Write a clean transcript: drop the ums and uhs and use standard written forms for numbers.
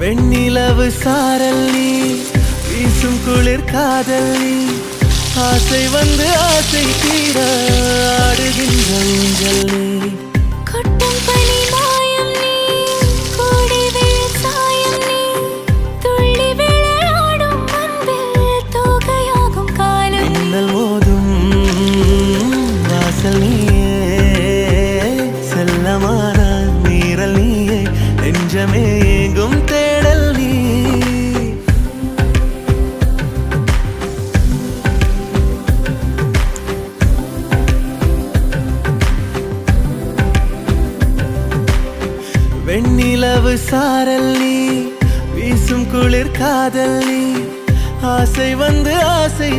வெண்ணிலவு சாரல் நீ, வீசும் குளிர் காதல் நீ, ஆசை வந்து ஆசை தீர ஆடுகின்ற ஊஞ்சல் நீ. கொட்டும் பனி மாயம் நீ, கோடி விழ் சாயம் நீ, துள்ளி விளையாடும் அன்பில் தோகையாகும் காலம். மின்னல் மோதும் வாசல் நீயே, செல்லமான நீரல் நீயே, நெஞ்சமே ஏங்கும் தேடல் நீ. வெண்ணிலவு சாரல் நீ, வீசும் குளிர் காதல் நீ, ஆசை வந்து ஆசை